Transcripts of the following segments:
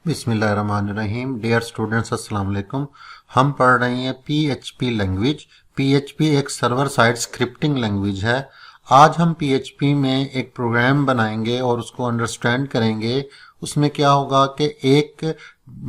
बिस्मिल्लाहिर्रहमानिर्रहीम। Dear students, अस्सलाम वालेकुम। हम पढ़ रहे हैं पीएचपी लैंग्वेज। पीएचपी एक सर्वर साइड स्क्रिप्टिंग लैंग्वेज है। आज हम पीएचपी में एक प्रोग्राम बनाएंगे और उसको अंडरस्टैंड करेंगे। उसमें क्या होगा कि एक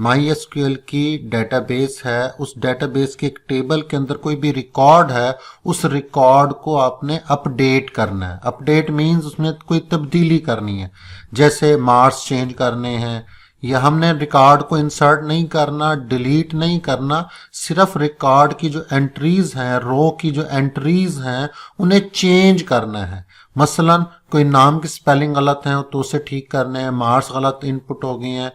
MySQL की डेटाबेस है, उस डेटाबेस के एक टेबल के अंदर कोई भी रिकॉर्ड है, उस रिकॉर्ड को आपने अपडेट करना है। अपडेट मीन्स उसमें कोई तब्दीली करनी है, जैसे मार्क्स चेंज करने हैं, या हमने रिकॉर्ड को इंसर्ट नहीं करना, डिलीट नहीं करना, सिर्फ रिकॉर्ड की जो एंट्रीज हैं, रो की जो एंट्रीज हैं, उन्हें चेंज करना है। मसलन कोई नाम की स्पेलिंग गलत है तो उसे ठीक करने हैं, मार्क्स गलत इनपुट हो गई हैं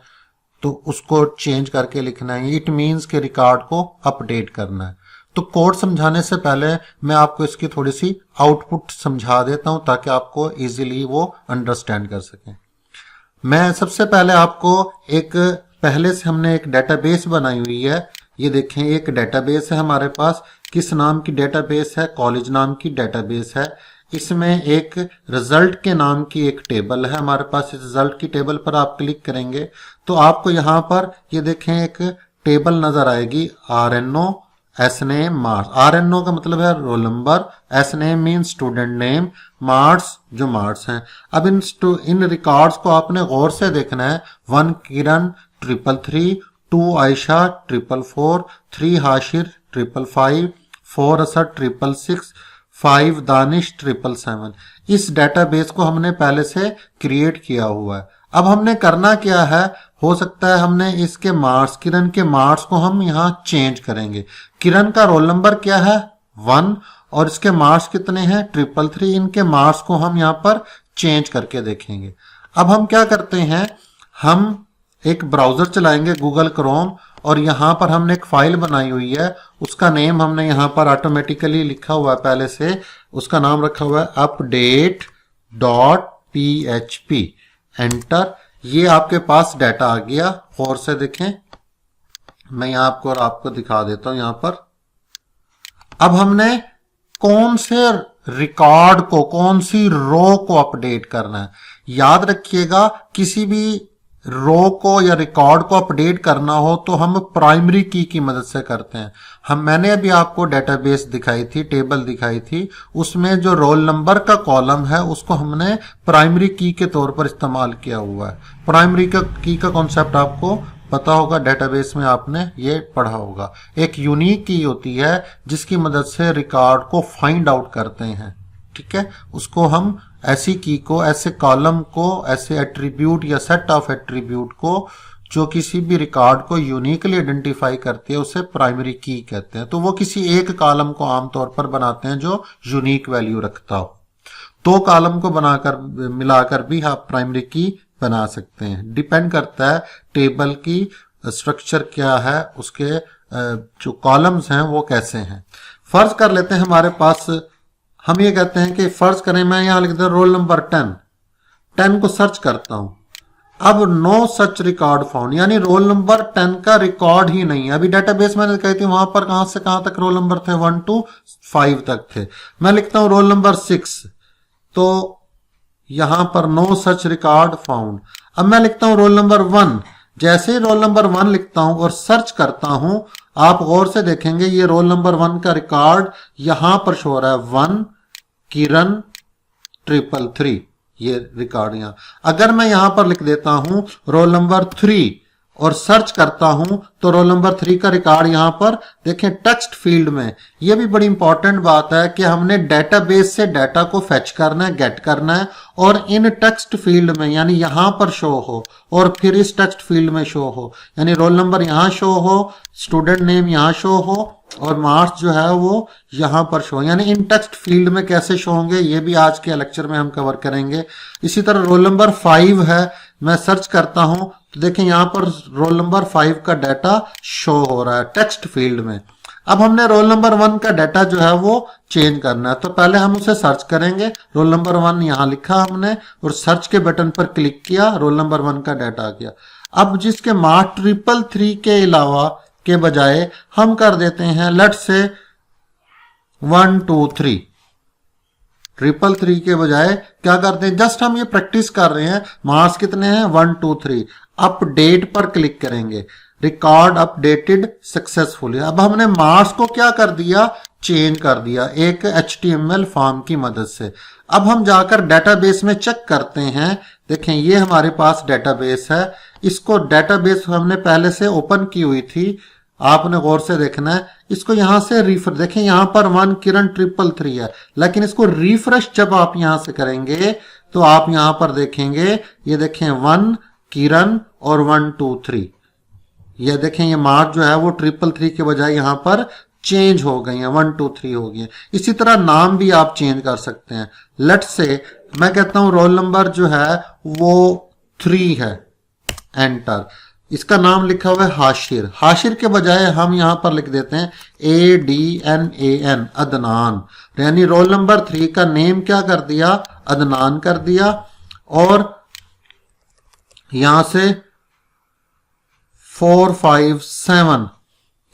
तो उसको चेंज करके लिखना है। इट मीन्स के रिकॉर्ड को अपडेट करना है। तो कोड समझाने से पहले मैं आपको इसकी थोड़ी सी आउटपुट समझा देता हूं ताकि आपको इजीली वो अंडरस्टैंड कर सकें। मैं सबसे पहले आपको एक पहले से हमने एक डेटाबेस बनाई हुई है। ये देखें, एक डेटाबेस है हमारे पास। किस नाम की डेटाबेस है? कॉलेज नाम की डेटाबेस है। इसमें एक रिजल्ट के नाम की एक टेबल है हमारे पास। इस रिजल्ट की टेबल पर आप क्लिक करेंगे तो आपको यहाँ पर ये देखें एक टेबल नजर आएगी, RNO, S name, marks. RNO का मतलब है roll number, S name mean student name, marks जो मार्क्स हैं। अब इन रिकॉर्ड्स को आपने गौर से देखना है। 1 किरण 333, 2 आयशा 444, 3 हाशिर 555, 4 असद 666, 5 दानिश 777। इस डेटाबेस को हमने पहले से क्रिएट किया हुआ है। अब हमने करना क्या है? हो सकता है हमने इसके मार्क्स, किरण के मार्क्स को हम यहाँ चेंज करेंगे। किरण का रोल नंबर क्या है? 1, और इसके मार्क्स कितने हैं? 333। इनके मार्क्स को हम यहाँ पर चेंज करके देखेंगे। अब हम क्या करते हैं, हम एक ब्राउजर चलाएंगे, गूगल क्रोम, और यहाँ पर हमने एक फाइल बनाई हुई है। उसका नेम हमने यहाँ पर ऑटोमेटिकली लिखा हुआ है पहले से। उसका नाम रखा हुआ है update.php। एंटर। ये आपके पास डाटा आ गया। और से देखें, मैं यहाँ आपको दिखा देता हूं यहाँ पर। अब हमने कौन से रिकॉर्ड को, कौन सी रो को अपडेट करना है। याद रखिएगा, किसी भी रो को या रिकॉर्ड को अपडेट करना हो तो हम प्राइमरी की मदद से करते हैं। मैंने अभी आपको डेटाबेस दिखाई थी, टेबल दिखाई थी, उसमें जो रोल नंबर का कॉलम है उसको हमने प्राइमरी की के तौर पर इस्तेमाल किया हुआ है। प्राइमरी की का कॉन्सेप्ट आपको पता होगा, डेटाबेस में आपने ये पढ़ा होगा। एक यूनिक की होती है जिसकी मदद से रिकॉर्ड को फाइंड आउट करते हैं। ठीक है, उसको हम ऐसी की को, ऐसे कॉलम को, ऐसे एट्रीब्यूट या सेट ऑफ एट्रीब्यूट को जो किसी भी रिकॉर्ड को यूनिकली आइडेंटिफाई करती है, उसे प्राइमरी की कहते हैं। तो वो किसी एक कॉलम को आमतौर पर बनाते हैं जो यूनिक वैल्यू रखता हो। 2 कॉलम को बनाकर मिलाकर भी आप प्राइमरी की बना सकते हैं। डिपेंड करता है टेबल की स्ट्रक्चर क्या है, उसके जो कॉलम्स हैं वो कैसे हैं। फर्ज कर लेते हैं हमारे पास, हम ये कहते हैं कि फर्ज करें मैं यहां लिखता हूं रोल नंबर 10 को सर्च करता हूं। अब नो सच रिकॉर्ड फाउंड, यानी रोल नंबर 10 का रिकॉर्ड ही नहीं है। अभी डेटाबेस मैंने कही थी वहां पर कहां से कहां तक रोल नंबर थे, 1 to 5 तक थे। मैं लिखता हूं रोल नंबर 6, तो यहां पर नो सच रिकॉर्ड फाउंड। अब मैं लिखता हूं रोल नंबर 1। जैसे ही रोल नंबर 1 लिखता हूं और सर्च करता हूं, आप गौर से देखेंगे ये रोल नंबर 1 का रिकॉर्ड यहां पर शो हो रहा है, 1 किरण 333, ये रिकॉर्ड यहां। अगर मैं यहां पर लिख देता हूं रोल नंबर 3 और सर्च करता हूं तो रोल नंबर 3 का रिकॉर्ड यहां पर देखें टेक्स्ट फील्ड में। यह भी बड़ी इंपॉर्टेंट बात है कि हमने डेटाबेस से डाटा को फेच करना है, गेट करना है, और इन टेक्स्ट फील्ड में यानी यहां पर शो हो और फिर इस टेक्स्ट फील्ड में शो हो, यानी रोल नंबर यहां शो हो, स्टूडेंट नेम यहां शो हो और मार्क्स जो है वो यहां पर शो। यानी इन टेक्स्ट फील्ड में कैसे शो होंगे ये भी आज के लेक्चर में हम कवर करेंगे। इसी तरह रोल नंबर 5 है, मैं सर्च करता हूं तो देखें यहां पर रोल नंबर 5 का डाटा शो हो रहा है टेक्स्ट फील्ड में। अब हमने रोल नंबर 1 का डाटा जो है वो चेंज करना है, तो पहले हम उसे सर्च करेंगे। रोल नंबर 1 यहां लिखा हमने और सर्च के बटन पर क्लिक किया, रोल नंबर 1 का डाटा आ गया। अब जिसके मार्क्स 333 के अलावा के बजाय हम कर देते हैं लेट्स से 1 2 3, 333 के बजाय क्या करते हैं, जस्ट हम ये प्रैक्टिस कर रहे हैं। मार्क्स कितने हैं, 1 2 3। अपडेट पर क्लिक करेंगे, रिकॉर्ड अपडेटेड सक्सेसफुली। अब हमने मार्क्स को क्या कर दिया, चेंज कर दिया एक HTML फॉर्म की मदद से। अब हम जाकर डेटाबेस में चेक करते हैं। देखें ये हमारे पास डेटाबेस है, इसको डेटाबेस हमने पहले से ओपन की हुई थी, आपने गौर से देखना है। इसको यहां से रिफ्रेश, देखें यहां पर 1 किरण 333 है, लेकिन इसको रिफ्रेश जब आप यहां से करेंगे तो आप यहां पर देखेंगे, ये देखें 1 किरण और 1 2 3। ये देखें ये मार्क जो है वो 333 के बजाय यहां पर चेंज हो गई है, 1 2 3 हो गई है। इसी तरह नाम भी आप चेंज कर सकते हैं। लेट्स से मैं कहता हूं रोल नंबर जो है वो 3 है, एंटर। इसका नाम लिखा हुआ है हाशिर, हाशिर के बजाय हम यहां पर लिख देते हैं ADNAN, अदनान। यानी रोल नंबर 3 का नेम क्या कर दिया, अदनान कर दिया। और यहां से 4 5 7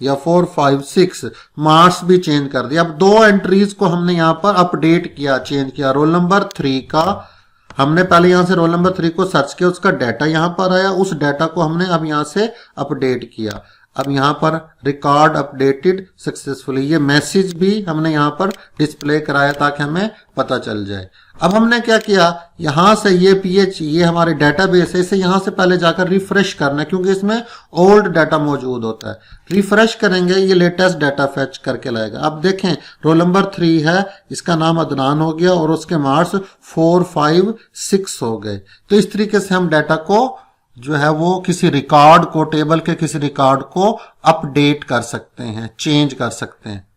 या 4 5 6 मार्क्स भी चेंज कर दिया। अब 2 एंट्रीज को हमने यहां पर अपडेट किया, चेंज किया। रोल नंबर 3 का हमने पहले यहां से रोल नंबर 3 को सर्च किया, उसका डाटा यहां पर आया, उस डाटा को हमने अब यहां से अपडेट किया। अब यहां पर रिकॉर्ड अपडेटेड सक्सेसफुली, ये मैसेज भी हमने यहां पर डिस्प्ले कराया ताकि हमें पता चल जाए। अब हमने क्या किया, यहां से ये PH, ये हमारे डेटाबेस है, इसे यहां से पहले जाकर रिफ्रेश करना है क्योंकि इसमें ओल्ड डाटा मौजूद होता है। रिफ्रेश करेंगे, ये लेटेस्ट डाटा फेच करके लाएगा। अब देखें रोल नंबर 3 है, इसका नाम अदनान हो गया और उसके मार्क्स 4 5 6 हो गए। तो इस तरीके से हम डाटा को जो है वो किसी रिकॉर्ड को, टेबल के किसी रिकॉर्ड को अपडेट कर सकते हैं, चेंज कर सकते हैं।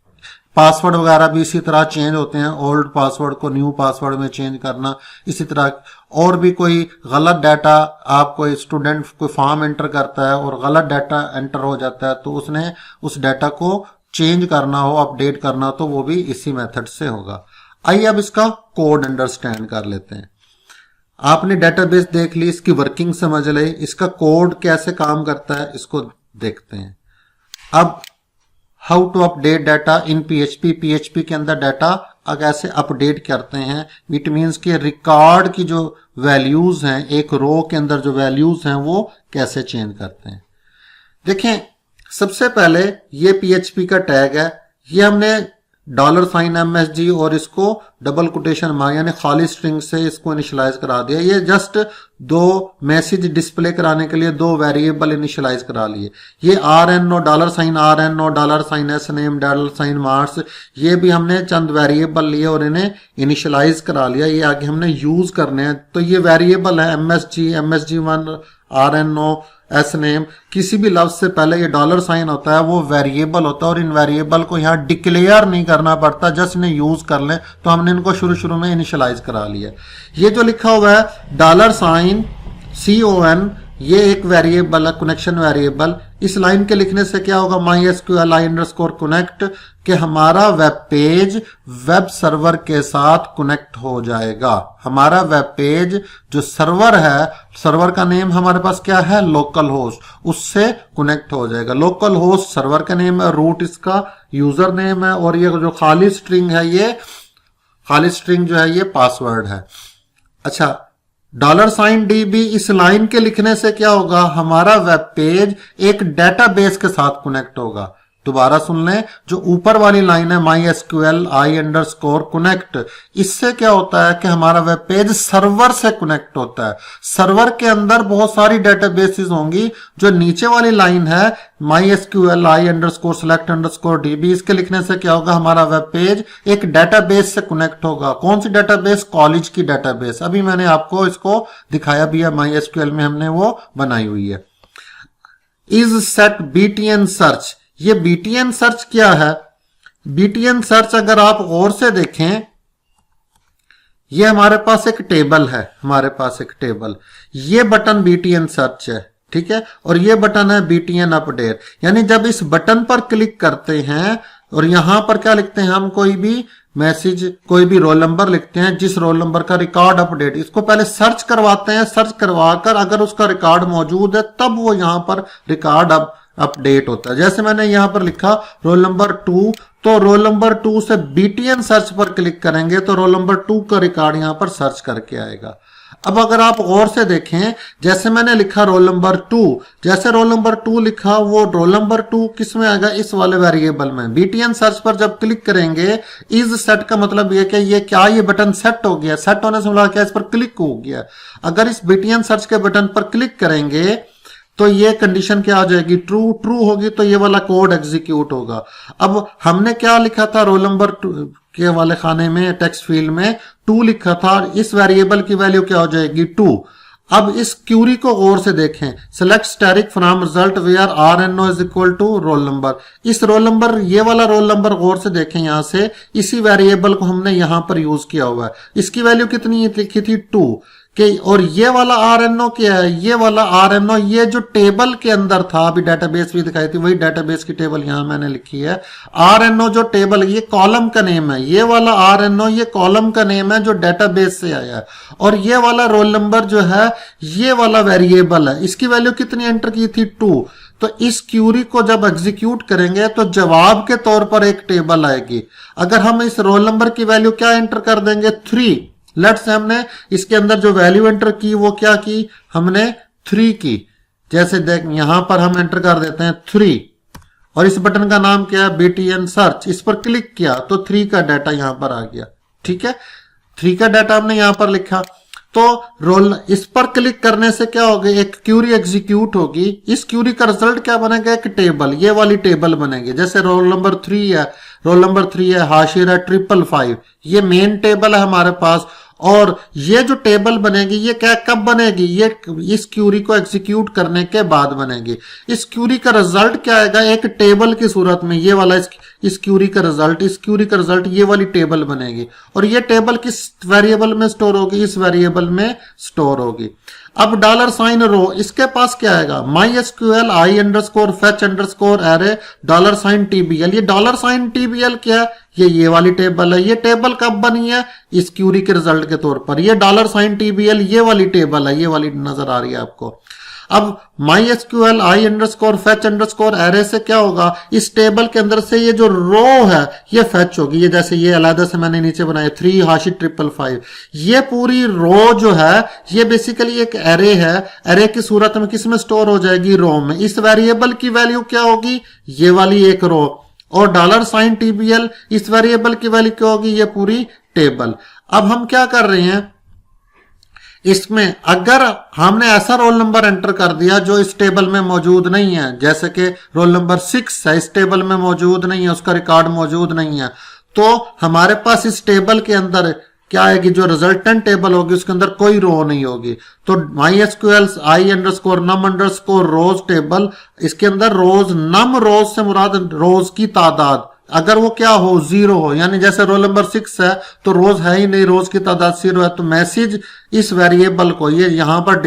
पासवर्ड वगैरह भी इसी तरह चेंज होते हैं, ओल्ड पासवर्ड को न्यू पासवर्ड में चेंज करना, इसी तरह। और भी कोई गलत डाटा, आप कोई स्टूडेंट कोई फॉर्म एंटर करता है और गलत डाटा एंटर हो जाता है तो उसने उस डाटा को चेंज करना हो, अपडेट करना हो, तो वो भी इसी मेथड से होगा। आइए अब इसका कोड अंडरस्टैंड कर लेते हैं। आपने डेटाबेस देख ली, इसकी वर्किंग समझ ली, इसका कोड कैसे काम करता है इसको देखते हैं। अब how to update data in PHP के अंदर डाटा कैसे अपडेट करते हैं। इट मीन्स कि रिकॉर्ड की जो वैल्यूज हैं, एक रो के अंदर जो वैल्यूज हैं वो कैसे चेंज करते हैं। देखें सबसे पहले ये PHP का टैग है, ये हमने $MSG और इसको डबल कोटेशन मार यानी खाली स्ट्रिंग से इसको इनिशियलाइज करा दिया। ये जस्ट 2 मैसेज डिस्प्ले कराने के लिए 2 वेरिएबल इनिशियलाइज करा लिए। ये $RNO, $RNO, $SNAME, $marks, ये भी हमने चंद वेरिएबल लिए और इन्हें इनिशियलाइज करा लिया। ये आगे हमने यूज करने हैं। तो ये वेरिएबल है MSG, MSG1, RNO, SNAME। किसी भी लफ्ज से पहले ये $साइन होता है, वो वेरिएबल होता है और इन वेरिएबल को यहाँ डिक्लेयर नहीं करना पड़ता, जस्ट इन्हें यूज कर लें। तो हमने इनको शुरू में इनिशियलाइज करा लिया। ये जो लिखा हुआ है $CON, ये एक वेरिएबल है, कनेक्शन वेरिएबल। इस लाइन के लिखने से क्या होगा, MySQL I_connect कि हमारा वेब पेज वेब सर्वर के साथ कनेक्ट हो जाएगा। हमारा वेब पेज जो सर्वर है, सर्वर का नेम हमारे पास क्या है, लोकल होस्ट, उससे कनेक्ट हो जाएगा। लोकल होस्ट सर्वर का नेम है, रूट इसका यूजर नेम है और ये जो खाली स्ट्रिंग है, ये खाली स्ट्रिंग जो है ये पासवर्ड है। अच्छा, $DB इस लाइन के लिखने से क्या होगा, हमारा वेब पेज एक डेटाबेस के साथ कनेक्ट होगा। दोबारा सुन लें, जो ऊपर वाली लाइन है MySQL I_connect, इससे क्या होता है कि हमारा वेब पेज सर्वर से कनेक्ट होता है। सर्वर के अंदर बहुत सारी डेटाबेसेस होंगी। जो नीचे वाली लाइन है MySQL I_select_db, इसके लिखने से क्या होगा, हमारा वेब पेज एक डेटाबेस से कनेक्ट होगा। कौन सी डेटाबेस, कॉलेज की डेटाबेस। अभी मैंने आपको इसको दिखाया भी है, MySQL में हमने वो बनाई हुई है। इज सेट BTN सर्च, ये BTN सर्च क्या है, BTN सर्च अगर आप गौर से देखें, ये हमारे पास एक टेबल है, हमारे पास एक टेबल, ये बटन BTN सर्च है, ठीक है, और ये बटन है BTN अपडेट। यानी जब इस बटन पर क्लिक करते हैं और यहां पर क्या लिखते हैं, हम कोई भी मैसेज, कोई भी रोल नंबर लिखते हैं, जिस रोल नंबर का रिकॉर्ड अपडेट, इसको पहले सर्च करवाते हैं। सर्च करवाकर अगर उसका रिकॉर्ड मौजूद है तब वो यहां पर रिकॉर्ड अपडेट होता है। जैसे मैंने यहां पर लिखा रोल नंबर 2, तो रोल नंबर 2 से BTN सर्च पर क्लिक करेंगे तो रोल नंबर 2 का रिकॉर्ड यहां पर सर्च करके आएगा। अब अगर आप गौर से देखें, जैसे मैंने लिखा रोल नंबर 2, जैसे रोल नंबर 2 लिखा, वो रोल नंबर 2 किस में आएगा, इस वाले वेरिएबल में। BTN सर्च पर जब क्लिक करेंगे, इज सेट का मतलब ये कि ये क्या, ये बटन सेट हो गया। सेट होने से मतलब क्या, इस पर क्लिक हो गया। अगर इस BTN सर्च के बटन पर क्लिक करेंगे तो ये कंडीशन क्या आ जाएगी, ट्रू। ट्रू होगी तो ये वाला कोड एग्जीक्यूट होगा। अब हमने क्या लिखा था रोल नंबर 2 के वाले खाने में, टेक्स्ट फील्ड में 2 लिखा था, इस वेरिएबल की वैल्यू क्या हो जाएगी, 2। अब इस क्यूरी को गौर से देखें, select static from result where RNO is equal to roll number. इस रोल नंबर, ये वाला रोल नंबर गौर से देखें, यहां से इसी वेरिएबल को हमने यहां पर यूज किया हुआ है। इसकी वैल्यू कितनी लिखी थी, 2 के। और ये वाला RNO क्या है, ये वाला RNO ये जो टेबल के अंदर था, अभी डेटाबेस भी दिखाई थी, वही डेटाबेस की टेबल यहां मैंने लिखी है। RNO जो टेबल, ये कॉलम का नेम है, ये वाला RNO ये कॉलम का नेम है जो डेटाबेस से आया है। और ये वाला रोल नंबर जो है, ये वाला वेरिएबल है, इसकी वैल्यू कितनी एंटर की थी, 2। तो इस क्यूरी को जब एग्जीक्यूट करेंगे तो जवाब के तौर पर एक टेबल आएगी। अगर हम इस रोल नंबर की वैल्यू क्या एंटर कर देंगे, 3। लेट्स हमने इसके अंदर जो वैल्यू एंटर की वो क्या की, हमने 3 की। जैसे देख यहां पर हम एंटर कर देते हैं 3, और इस बटन का नाम क्या है, BTN सर्च। इस पर क्लिक किया तो 3 का डाटा यहां पर आ गया। ठीक है, 3 का डाटा हमने यहां पर लिखा। तो रोल, इस पर क्लिक करने से क्या होगा, एक क्यूरी एग्जीक्यूट होगी। इस क्यूरी का रिजल्ट क्या बनेगा, एक टेबल, ये वाली टेबल बनेगी। जैसे रोल नंबर 3 है, रोल नंबर 3 है, हाशिर है 555, ये मेन टेबल है हमारे पास। और ये जो टेबल बनेगी ये क्या, कब बनेगी, ये इस क्यूरी को एग्जीक्यूट करने के बाद बनेगी। इस क्यूरी का रिजल्ट क्या आएगा, एक टेबल की सूरत में। ये वाला इस क्यूरी का रिजल्ट, इस क्यूरी का रिजल्ट ये वाली टेबल बनेगी। और ये टेबल किस वेरिएबल में स्टोर होगी, इस वेरिएबल में स्टोर होगी। अब $साइन रो, इसके पास क्या आएगा, MySQL I_fetch_array $साइन TBL। ये $साइन TBL क्या है, ये वाली टेबल है। ये टेबल कब बनी है, इस क्यूरी के रिजल्ट के तौर पर। ये $साइन TBL ये वाली टेबल है, ये वाली नजर आ रही है आपको। अब MySQL I_fetch_array से क्या होगा, इस टेबल के अंदर से ये जो रो है ये फेच होगी। ये जैसे ये अलग से मैंने नीचे बनाया 3 हाशिर 555, ये पूरी रो जो है ये बेसिकली एक एरे है। एरे की सूरत में किस में स्टोर हो जाएगी, रो में। इस वेरिएबल की वैल्यू क्या होगी, ये वाली एक रो। और $साइन TBL इस वेरिएबल की वैल्यू क्या होगी, ये पूरी टेबल। अब हम क्या कर रहे हैं, इसमें अगर हमने ऐसा रोल नंबर एंटर कर दिया जो इस टेबल में मौजूद नहीं है, जैसे कि रोल नंबर 6 है, इस टेबल में मौजूद नहीं है, उसका रिकॉर्ड मौजूद नहीं है, तो हमारे पास इस टेबल के अंदर क्या आएगी, जो रिजल्टेंट टेबल होगी उसके अंदर कोई रो नहीं होगी। तो MySQL I_num_rows टेबल, इसके अंदर रोज, नम रोज से मुराद रोज की तादाद, अगर वो क्या हो, 0 हो, यानी जैसे रोल नंबर 6 है तो रोज है ही नहीं, रोज की तादाद 0 है। तो मैसेज इस वेरिएबल को, ये यहां पर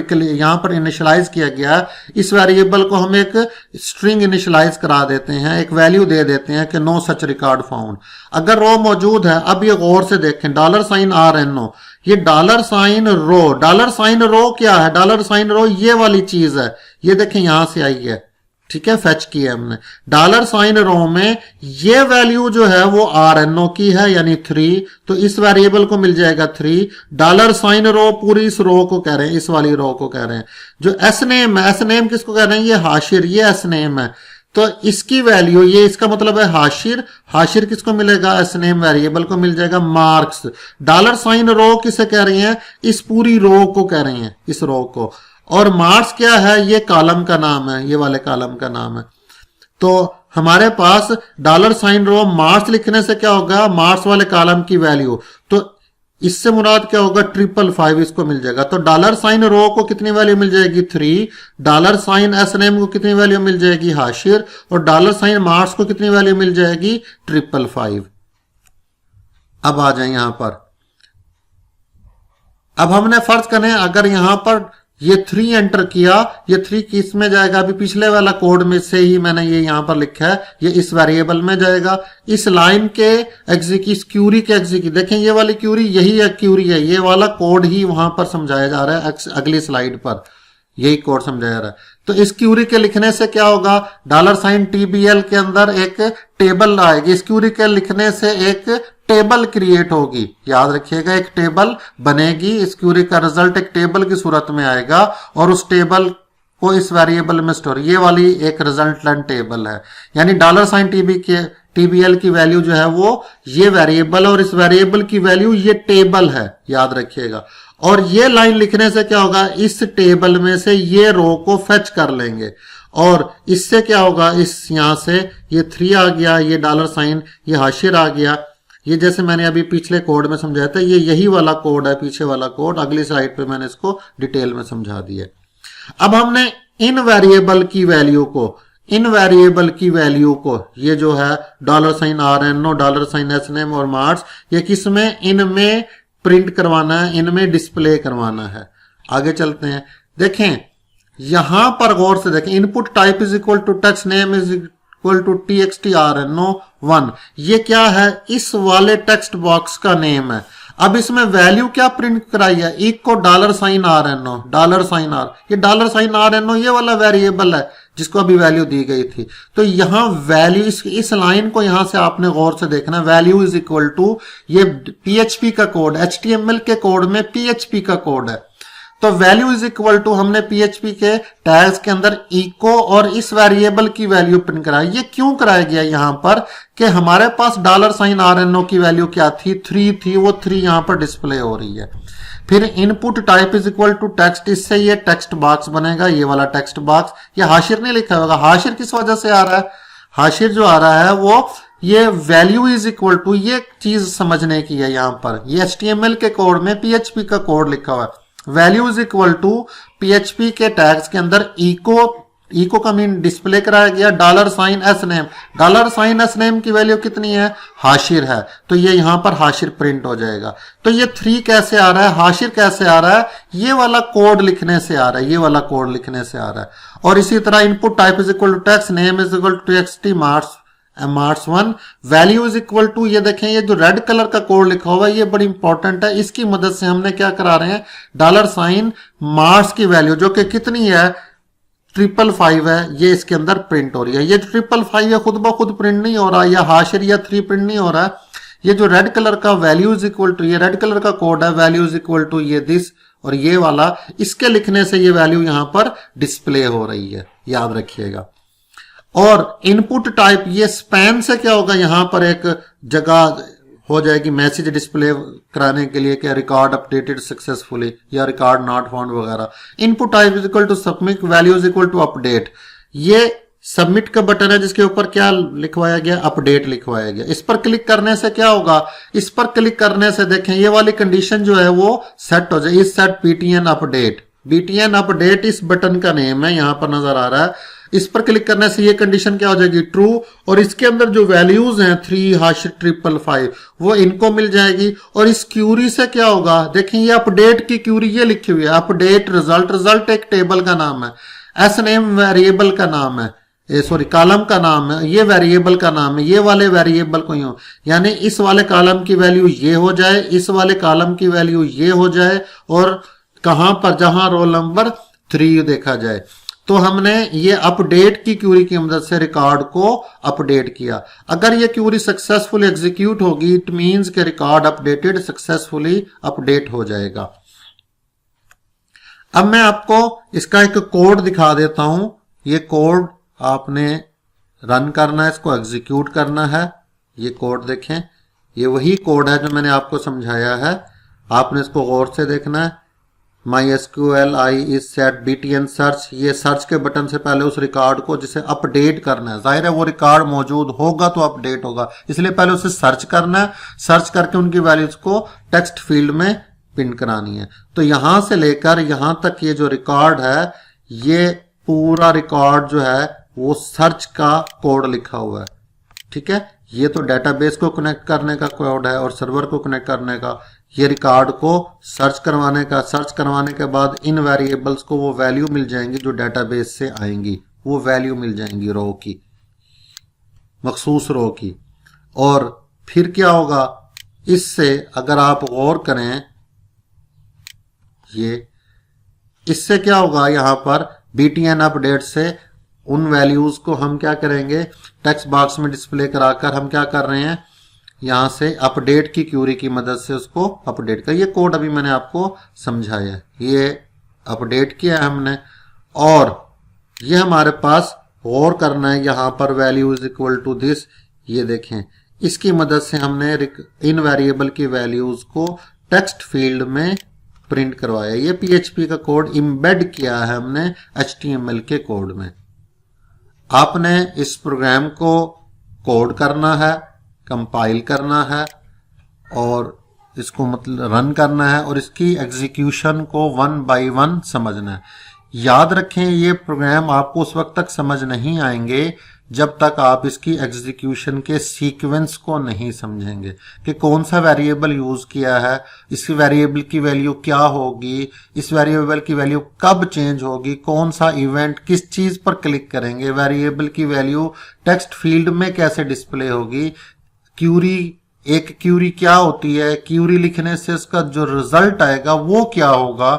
इनिशियलाइज किया गया है, इस वेरिएबल को हम एक स्ट्रिंग इनिशियलाइज करा देते हैं, एक वैल्यू दे देते हैं कि नो सच रिकॉर्ड फाउंड। अगर रो मौजूद है, अब ये गौर से देखें, $साइन RNO, ये $साइन रो क्या है, $साइन रो ये वाली चीज है, ये देखें यहां से आई है। ठीक है, फेच किया हमने। $साइन रो में ये वैल्यू जो है वो RNO की है, यानी 3, तो इस वेरिएबल को मिल जाएगा 3। $साइन रो पूरी इस रो को कह रहे हैं, इस वाली रो को कह रहे हैं। जो SNAME है, SNAME किसको कह रहे हैं, ये हाशिर, ये SNAME है। तो इसकी वैल्यू, ये इसका मतलब है हाशिर, हाशिर किसको मिलेगा, SNAME वेरिएबल को मिल जाएगा। मार्क्स, $साइन रो किसे कह रही हैं, इस पूरी रो को कह रहे हैं, इस रो को। और मार्क्स क्या है, ये कॉलम का नाम है, ये वाले कॉलम का नाम है। तो हमारे पास $साइन रो मार्क्स लिखने से क्या होगा, मार्क्स वाले कॉलम की वैल्यू, तो इससे मुराद क्या होगा, 555 इसको मिल जाएगा। तो $साइन रो को कितनी वैल्यू मिल जाएगी, 3। $साइन SNAME को कितनी वैल्यू मिल जाएगी, हाशिर। और $साइन मार्क्स को कितनी वैल्यू मिल जाएगी, 555। अब आ जाए यहां पर, अब हमने फर्ज करें अगर यहां पर ये 3 एंटर किया, ये 3 किस में जाएगा, अभी पिछले वाला कोड में से ही मैंने ये यहां पर लिखा है, ये इस वेरिएबल में जाएगा। इस लाइन के इस क्यूरी के एग्जीक्यूट, देखें ये वाली क्यूरी, यही क्यूरी है, ये वाला कोड ही वहां पर समझाया जा रहा है अगली स्लाइड पर, यही कोड समझाया जा रहा है। तो इस क्यूरी के लिखने से क्या होगा, $TBL के अंदर एक टेबल आएगी, इस क्यूरी के लिखने से एक टेबल क्रिएट होगी, याद रखिएगा एक टेबल बनेगी, इस क्यूरी का रिजल्ट एक टेबल की सूरत में आएगा और उस टेबल को इस वेरिएबल में स्टोर, ये वाली एक रिजल्टेंट टेबल है। यानी $TBL की वैल्यू जो है वो ये वेरिएबल और इस वेरिएबल की वैल्यू ये टेबल है, याद रखिएगा। और ये लाइन लिखने से क्या होगा, इस टेबल में से ये रो को फेच कर लेंगे और इससे क्या होगा, इस यहां से ये 3 आ गया, ये $, ये हाशिर आ गया, ये जैसे मैंने अभी पिछले कोड में समझाया था, ये यही वाला कोड है, पीछे वाला कोड, अगली स्लाइड पे मैंने इसको डिटेल में समझा दिया। अब हमने इन वेरिएबल की वैल्यू को ये जो है $RNO, $SNAME और मार्क्स, ये किसमें, इनमें प्रिंट करवाना है, इनमें डिस्प्ले करवाना है। आगे चलते हैं, देखें यहां पर गौर से देखें, input type is equal to text name is equal to TXT_RNO1, ये क्या है, इस वाले टेक्स्ट बॉक्स का नेम है। अब इसमें वैल्यू क्या प्रिंट कराई है, इको $RNO, $R, ये $RNO ये वाला वेरिएबल है जिसको अभी वैल्यू दी गई थी। तो यहां वैल्यू, इस लाइन को यहां से आपने गौर से देखना, वैल्यू इज इक्वल टू, ये PHP का कोड, HTML के कोड में PHP का कोड है, तो वैल्यू इज इक्वल टू, हमने PHP के टैग्स के अंदर इको और इस वेरिएबल की वैल्यू प्रिंट कराई। ये क्यों कराया गया यहां पर, कि हमारे पास $RNO की वैल्यू क्या थी, 3 थी, वो 3 यहां पर डिस्प्ले हो रही है। फिर input type is equal to text, इससे ये टेक्स्ट बॉक्स बनेगा, ये वाला टेक्स्ट बॉक्स, ये हाशिर नहीं लिखा होगा, हाशिर किस वजह से आ रहा है, हाशिर जो आ रहा है वो ये वैल्यू इज इक्वल टू, ये चीज समझने की है यहां पर, ये HTML के कोड में PHP का कोड लिखा हुआ है, value is equal to PHP के टैग्स के अंदर इको का मीन डिस्प्ले कराया गया, $SNAME की वैल्यू कितनी है, हाशिर है, तो ये यहां पर हाशिर प्रिंट हो जाएगा। तो ये 3 कैसे आ रहा है, हाशिर कैसे आ रहा है, ये वाला कोड लिखने से आ रहा है, ये वाला कोड लिखने से आ रहा है। और इसी तरह input type is equal to text name is equal to TXT marks one, value is equal to, ये देखें ये जो रेड कलर का कोड लिखा हुआ है ये बड़ी इंपॉर्टेंट है, इसकी मदद से हमने क्या करा रहे हैं, $मार्क्स की वैल्यू जो कि कितनी है, 555 है, ये इसके अंदर प्रिंट हो रही है। ये 555 है खुद ब खुद प्रिंट नहीं हो रहा, या हाशिर या 3 प्रिंट नहीं हो रहा है, ये जो रेड कलर का वैल्यू इज इक्वल टू, ये रेड कलर का कोड है, वैल्यू इज इक्वल टू ये दिस, और ये वाला, इसके लिखने से ये वैल्यू यहां पर डिस्प्ले हो रही है, याद रखिएगा। और इनपुट टाइप, ये स्पैन से क्या होगा, यहां पर एक जगह हो जाएगी मैसेज डिस्प्ले कराने के लिए, क्या रिकॉर्ड अपडेटेड सक्सेसफुली या रिकॉर्ड नॉट फाउंड वगैरह। Input type is equal to submit, value is equal to update, ये सबमिट का बटन है जिसके ऊपर क्या लिखवाया गया, अपडेट लिखवाया गया। इस पर क्लिक करने से क्या होगा, इस पर क्लिक करने से देखें ये वाली कंडीशन जो है वो सेट हो जाए, इस set BTN update, BTN update इस बटन का नेम है, यहां पर नजर आ रहा है। इस पर क्लिक करने से ये कंडीशन क्या हो जाएगी, ट्रू, और इसके अंदर जो वैल्यूज हैं 3#555 वो इनको मिल जाएगी। और इस क्यूरी से क्या होगा, देखें ये अपडेट की क्यूरी ये लिखी हुई है, अपडेट रिजल्ट एक टेबल का नाम है, SNAME वेरिएबल का नाम है, कॉलम का नाम है, ये वेरिएबल का नाम है, ये वाले वेरिएबल को यूं, यानी इस वाले कॉलम की वैल्यू ये हो जाए, इस वाले कॉलम की वैल्यू ये हो जाए, और कहां पर, जहां रोल नंबर 3 देखा जाए। तो हमने ये अपडेट की क्यूरी की मदद से रिकॉर्ड को अपडेट किया। अगर ये क्यूरी सक्सेसफुली एग्जीक्यूट होगी, इट मींस के रिकॉर्ड अपडेटेड सक्सेसफुली अपडेट हो जाएगा। अब मैं आपको इसका एक कोड दिखा देता हूं, ये कोड आपने रन करना है, इसको एग्जीक्यूट करना है। ये कोड देखें, ये वही कोड है जो मैंने आपको समझाया है, आपने इसको गौर से देखना है। MySQL is set BTN search, ये सर्च के बटन से पहले उस रिकॉर्ड को जिसे अपडेट करना है, जाहिर है वो रिकॉर्ड मौजूद होगा तो अपडेट होगा, इसलिए पहले उसे सर्च करना है, सर्च करके उनकी वैल्यूज को टेक्स्ट फील्ड में पिन करानी है। तो यहां से लेकर यहां तक ये जो रिकॉर्ड है, ये पूरा रिकॉर्ड जो है वो सर्च का कोड लिखा हुआ है, ठीक है। ये तो डेटाबेस को कनेक्ट करने का कोड है और सर्वर को कनेक्ट करने का, ये रिकॉर्ड को सर्च करवाने का, सर्च करवाने के बाद इन वेरिएबल्स को वो वैल्यू मिल जाएंगी जो डेटाबेस से आएंगी, वो वैल्यू मिल जाएंगी रो की, मखसूस रो की। और फिर क्या होगा, इससे अगर आप गौर करें, ये इससे क्या होगा, यहां पर btn अपडेट से उन वैल्यूज को हम क्या करेंगे, टेक्स्ट बॉक्स में डिस्प्ले कराकर हम क्या कर रहे हैं, यहां से अपडेट की क्यूरी की मदद से उसको अपडेट कर। ये कोड अभी मैंने आपको समझाया है, ये अपडेट किया है हमने। और ये हमारे पास और करना है, यहां पर value is equal to this, ये देखें, इसकी मदद से हमने इन वेरिएबल की वैल्यूज को टेक्स्ट फील्ड में प्रिंट करवाया। ये PHP का कोड एम्बेड किया है हमने HTML के कोड में। आपने इस प्रोग्राम को कोड करना है, कंपाइल करना है और इसको मतलब रन करना है और इसकी एग्जीक्यूशन को 1 बाय 1 समझना है। याद रखें, ये प्रोग्राम आपको उस वक्त तक समझ नहीं आएंगे जब तक आप इसकी एग्जीक्यूशन के सीक्वेंस को नहीं समझेंगे कि कौन सा वेरिएबल यूज किया है, इसकी वेरिएबल की वैल्यू क्या होगी, इस वेरिएबल की वैल्यू कब चेंज होगी, कौन सा इवेंट किस चीज पर क्लिक करेंगे, वेरिएबल की वैल्यू टेक्स्ट फील्ड में कैसे डिस्प्ले होगी, क्यूरी, एक क्यूरी क्या होती है, क्यूरी लिखने से उसका जो रिजल्ट आएगा वो क्या होगा,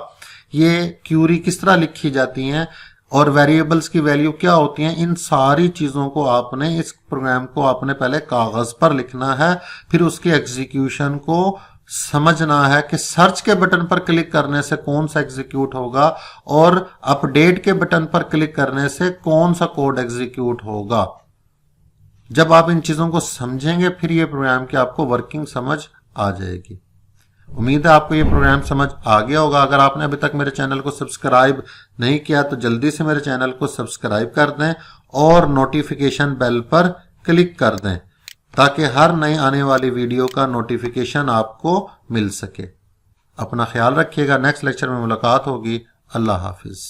ये क्यूरी किस तरह लिखी जाती हैं और वेरिएबल्स की वैल्यू क्या होती हैं, इन सारी चीजों को आपने, इस प्रोग्राम को आपने पहले कागज पर लिखना है, फिर उसके एग्जीक्यूशन को समझना है कि सर्च के बटन पर क्लिक करने से कौन सा एग्जीक्यूट होगा और अपडेट के बटन पर क्लिक करने से कौन सा कोड एग्जीक्यूट होगा। जब आप इन चीजों को समझेंगे फिर ये प्रोग्राम की आपको वर्किंग समझ आ जाएगी। उम्मीद है आपको ये प्रोग्राम समझ आ गया होगा। अगर आपने अभी तक मेरे चैनल को सब्सक्राइब नहीं किया तो जल्दी से मेरे चैनल को सब्सक्राइब कर दें और नोटिफिकेशन बेल पर क्लिक कर दें ताकि हर नई आने वाली वीडियो का नोटिफिकेशन आपको मिल सके। अपना ख्याल रखिएगा। नेक्स्ट लेक्चर में मुलाकात होगी। अल्लाह हाफिज।